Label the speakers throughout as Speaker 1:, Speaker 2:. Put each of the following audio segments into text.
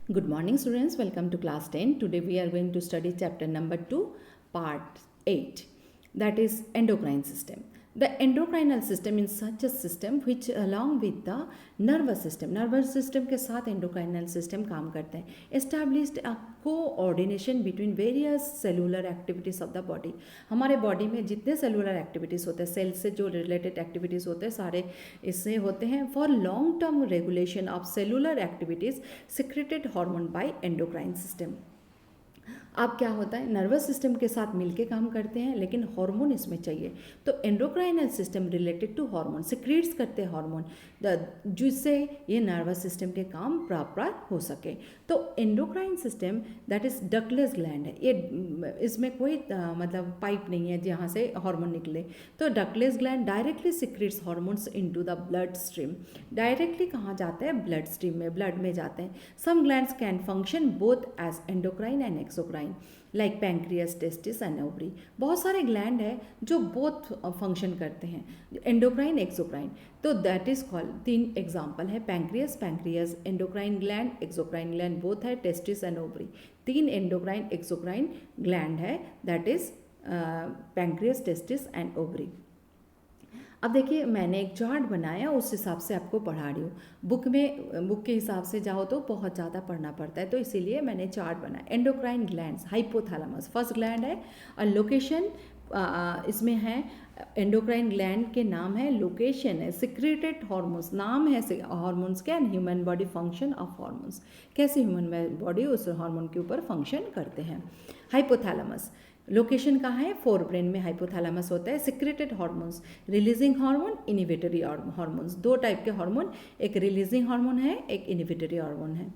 Speaker 1: Good morning, students. Welcome to class 10. Today we are going to study chapter number 2, part 8, that is endocrine system. The endocrinal system is such a system which along with the nervous system के साथ endocrinal system काम करते हैं. Established a coordination between various cellular activities of the body. हमारे body में जितने cellular activities होते हैं, सेल से जो रिलेटेड एक्टिविटीज़ होते हैं, सारे इससे होते हैं. For long term regulation of cellular activities secreted hormone bye endocrine system. अब क्या होता है, नर्वस सिस्टम के साथ मिलके काम करते हैं, लेकिन हार्मोन इसमें चाहिए. तो endocrinal system related to hormone secretes करते हैं हार्मोन, जिससे ये नर्वस सिस्टम के काम प्रॉपर हो सके. तो endocrine system that is ductless gland है. ये इसमें कोई मतलब पाइप नहीं है जहाँ से हार्मोन निकले. तो ductless gland directly secretes hormones into the blood stream. Directly कहाँ जाते हैं, ब्लड स्ट्रीम में, ब्लड में जाते हैं. Some glands can function both as endocrine and exocrine like pancreas, testis and ovary. बहुत सारे ग्लैंड है जो बोथ फंक्शन करते हैं, एंडोक्राइन, एक्सोक्राइन. तो दैट इज कॉल्ड, 3 एग्जाम्पल है, pancreas, endocrine gland, exocrine gland both है, testis and ovary. 3 endocrine exocrine gland है, that is pancreas, testis and ovary. अब देखिए, मैंने एक चार्ट बनाया, उस हिसाब से आपको पढ़ा रही हूँ. बुक के हिसाब से जाओ तो बहुत ज़्यादा पढ़ना पड़ता है, तो इसीलिए मैंने चार्ट बनाया. Endocrine glands, hypothalamus first gland है, और लोकेशन इसमें है. एंडोक्राइन ग्लैंड के नाम है, लोकेशन है, सिक्रेटेड हार्मोन्स नाम है हार्मोन्स के, and human body function of hormones, कैसे ह्यूमन बॉडी उस हार्मोन के ऊपर फंक्शन करते हैं. हाइपोथैलेमस लोकेशन कहाँ है, फोर ब्रेन में हाइपोथैलेमस होता है. Secreted hormones, releasing hormone, inhibitory hormones. 2 type के हार्मोन, एक रिलीजिंग हार्मोन है, एक इनिबिटरी हार्मोन है.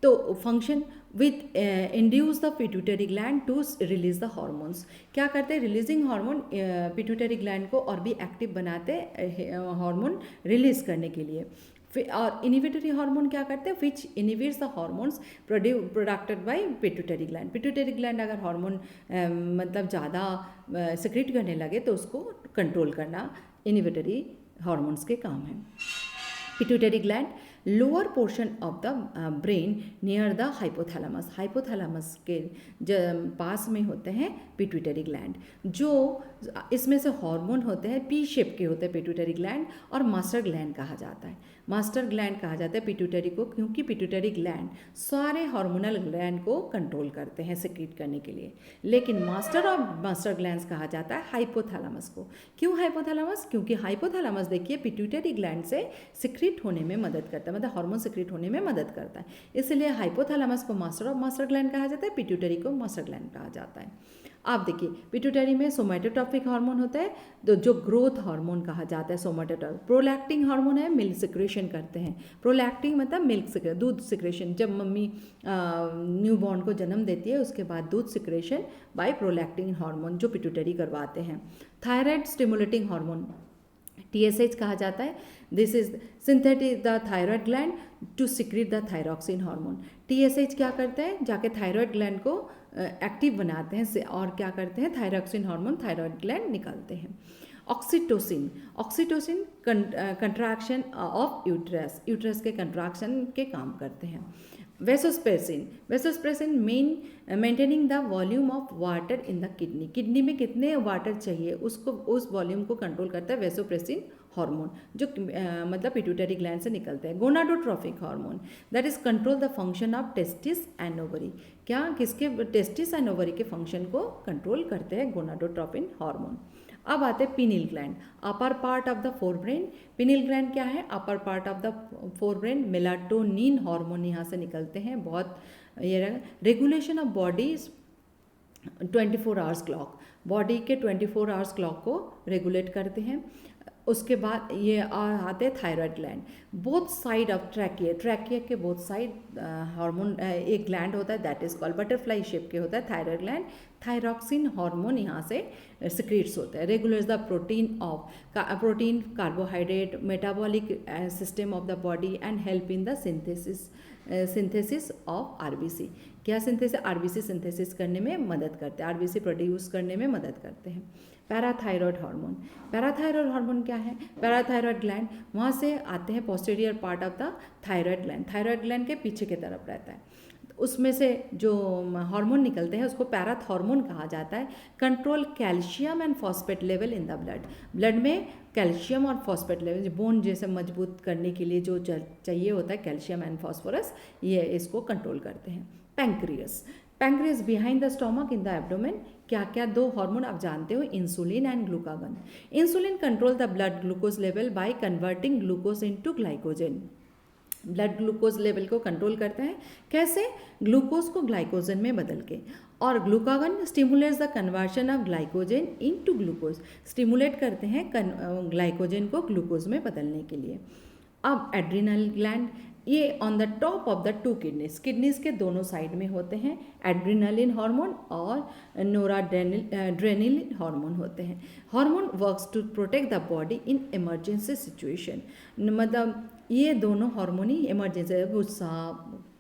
Speaker 1: तो function with induce the pituitary gland to release the hormones. क्या करते हैं, रिलीजिंग हार्मोन पिट्यूटरी ग्लैंड को और भी एक्टिव बनाते हैं हार्मोन रिलीज करने के लिए. और इनिबिटरी हार्मोन क्या करते हैं, which inhibits the hormones producted by pituitary gland. Pituitary gland अगर हार्मोन मतलब ज़्यादा सिक्रेट करने लगे तो उसको कंट्रोल करना इनिबिटरी हार्मोन्स के काम है. Pituitary gland lower portion of the brain near the hypothalamus. Hypothalamus के पास में होते हैं पिट्यूटरी ग्लैंड. जो इसमें से हार्मोन होते हैं, पी शेप के होते हैं पिट्यूटरी ग्लैंड, और मास्टर ग्लैंड कहा जाता है. मास्टर ग्लैंड कहा जाता है पिट्यूटरी को, क्योंकि पिट्यूटरी ग्लैंड सारे हार्मोनल ग्लैंड को कंट्रोल करते हैं सिक्रीट करने के लिए. लेकिन मास्टर ऑफ मास्टर ग्लैंड्स कहा जाता है हाइपोथैलेमस को. क्यों हाइपोथैलेमस, क्योंकि हाइपोथैलेमस देखिए पिट्यूटरी ग्लैंड से सिक्रीट होने में मदद करता है, मतलब हार्मोन सिक्रीट होने में मदद करता है. इसलिए हाइपोथैलेमस को मास्टर ऑफ मास्टर ग्लैंड कहा जाता है, पिट्यूटरी को मास्टर ग्लैंड कहा जाता है. आप देखिए, पिट्यूटरी में सोमैटोट्रॉपिक हार्मोन होता है, तो जो ग्रोथ हार्मोन कहा जाता है सोमैटोट्रॉपिक. प्रोलैक्टिन हार्मोन है, मिल्क सिक्रेशन करते हैं. प्रोलैक्टिन मतलब मिल्क दूध सिक्रेशन. जब मम्मी न्यू बॉर्न को जन्म देती है, उसके बाद दूध सिक्रेशन बाय प्रोलैक्टिन हार्मोन जो पिट्यूटरी करवाते हैं. थायराइड स्टिमुलेटिंग हार्मोन, TSH कहा जाता है. This is synthetic the thyroid gland to secrete the thyroxine hormone. TSH क्या करते हैं, जाके थायराइड ग्लैंड को एक्टिव बनाते हैं, और क्या करते हैं, थायरॉक्सिन हार्मोन थायराइड ग्लैंड निकालते हैं. Oxytocin, oxytocin contraction of uterus के कंट्रैक्शन के काम करते हैं. Vasopressin, vasopressin maintaining the volume of water in the kidney. Kidney में कितने वाटर चाहिए उसको, उस वॉल्यूम को कंट्रोल करता है वेसोप्रेसिन हार्मोन, जो मतलब पिट्यूटरी ग्लैंड से निकलते हैं. Gonadotrophic hormone that is control the function of testis and ovary. क्या, किसके, टेस्टिस एंड ओवरी के फंक्शन को कंट्रोल करते हैं गोनाडोट्रोफिन हार्मोन. अब आते हैं pineal gland, upper part of the fore brain. Pineal gland क्या है, upper part of the fore brain. Melatonin hormone यहाँ से निकलते हैं. बहुत ये regulation of body 24 hours clock, body के 24 आवर्स क्लॉक को रेगुलेट करते हैं. उसके बाद ये आते हैं thyroid gland. Both side of trachea के बोथ साइड हार्मोन, एक ग्लैंड होता है that is called butterfly shape के होता है थायराइड ग्लैंड. थायरॉक्सिन हार्मोन यहाँ से सिक्रीट्स होते हैं. Regulates the protein carbohydrate metabolic system of the body and help in the synthesis of RBC. क्या सिंथेसिस, RBC सिंथेसिस करने में मदद करते हैं, RBC प्रोड्यूस करने में मदद करते हैं. पैराथायरॉयड हार्मोन, पैराथायरॉयड हार्मोन क्या है, पैराथायरॉयड ग्लैंड वहाँ से आते हैं posterior part of the thyroid gland. Thyroid gland के पीछे की तरफ रहता है. उसमें से जो हार्मोन निकलते हैं उसको पैराथॉर्मोन कहा जाता है। Control calcium and phosphate level in the blood. Blood में कैल्शियम और फॉस्फेट लेवल, बोन जैसे मजबूत करने के लिए जो चाहिए होता है कैल्शियम एंड फॉस्फोरस, ये इसको कंट्रोल करते हैं। Pancreas, pancreas behind the stomach in the abdomen. क्या क्या दो हार्मोन आप जानते हो, insulin and glucagon. Insulin control the blood glucose level by converting glucose into glycogen. Blood glucose level को कंट्रोल करता है, कैसे, ग्लूकोज को ग्लाइकोजन में बदल के। और glucagon stimulates the conversion of glycogen into glucose, stimulate करते हैं ग्लाइकोजन को ग्लूकोज में बदलने के लिए। अब एड्रिनल ग्लैंड, ये on the top of the two kidneys के दोनों साइड में होते हैं। एड्रिनलिन हार्मोन और नोराड्रेनिलिन हार्मोन होते हैं। Hormone works to protect the body in emergency situation. मतलब ये दोनों हार्मोन ही इमरजेंसी, गुस्सा,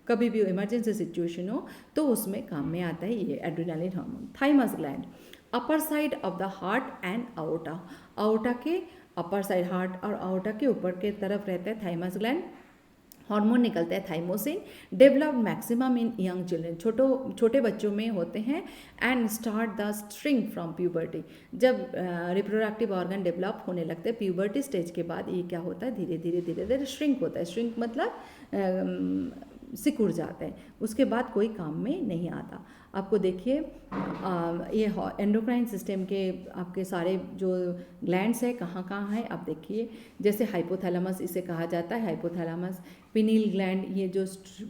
Speaker 1: कभी भी इमरजेंसी सिचुएशन हो तो उसमें काम में आता है ये adrenaline hormone. Thymus gland, upper side of the heart and aorta. Aorta के अपर साइड, हार्ट और आओटा के ऊपर के तरफ रहता है थाइमस ग्लैंड। हार्मोन निकलता है thymosin, developed maximum in young children, छोटे बच्चों में होते हैं। And start the shrink from puberty, जब रिप्रोडक्टिव ऑर्गन डेवलप होने लगते हैं प्यूबर्टी स्टेज के बाद ये क्या होता है, धीरे धीरे श्रिंक होता है। श्रिंक मतलब सिकुड़ जाते हैं, उसके बाद कोई काम में नहीं आता। आपको देखिए ये एंडोक्राइन सिस्टम के आपके सारे जो ग्लैंड्स है कहाँ कहाँ है आप देखिए। जैसे हाइपोथैलेमस इसे कहा जाता है, हाइपोथैलेमस। पिनील ग्लैंड, ये जो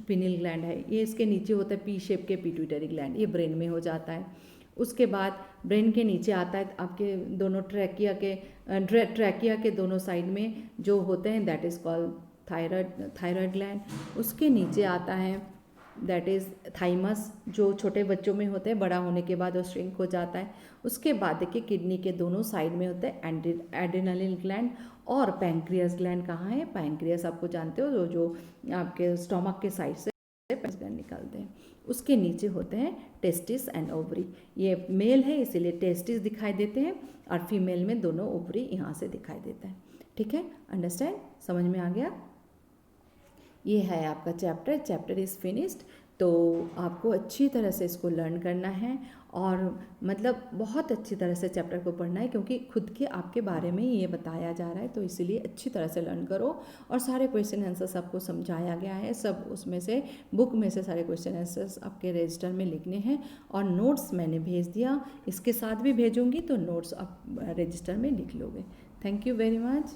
Speaker 1: पिनील ग्लैंड है ये इसके नीचे होता है पी शेप के पिट्यूटरी ग्लैंड, ये ब्रेन में हो जाता है। उसके बाद ब्रेन के नीचे आता है आपके दोनों ट्रैकिया के दोनों साइड में जो होते हैं that is called thyroid gland. उसके नीचे आता है दैट इज़ थाइमस, जो छोटे बच्चों में होते हैं, बड़ा होने के बाद वो श्रिंक हो जाता है। उसके बाद देखिए किडनी के दोनों साइड में होता है एड्रिनलिन ग्लैंड। और पैंक्रियास ग्लैंड कहाँ है, पैंक्रियास आपको जानते हो जो आपके स्टोमक के साइड से ग्लैंड निकलते हैं। उसके नीचे होते हैं टेस्टिस एंड ओवरी। ये मेल है इसीलिए टेस्टिस दिखाई देते हैं और फीमेल में दोनों ओवरी यहाँ से दिखाई देता है। ठीक है, अंडरस्टैंड, समझ में आ गया। ये है आपका चैप्टर इज़ फिनिश्ड। तो आपको अच्छी तरह से इसको लर्न करना है और मतलब बहुत अच्छी तरह से चैप्टर को पढ़ना है, क्योंकि खुद के आपके बारे में ये बताया जा रहा है, तो इसीलिए अच्छी तरह से लर्न करो। और सारे क्वेश्चन आंसर्स आपको समझाया गया है, सब उसमें से बुक में से सारे क्वेश्चन आंसर्स आपके रजिस्टर में लिखने हैं। और नोट्स मैंने भेज दिया, इसके साथ भी भेजूँगी, तो नोट्स आप रजिस्टर में लिख लोगे। Thank you very much.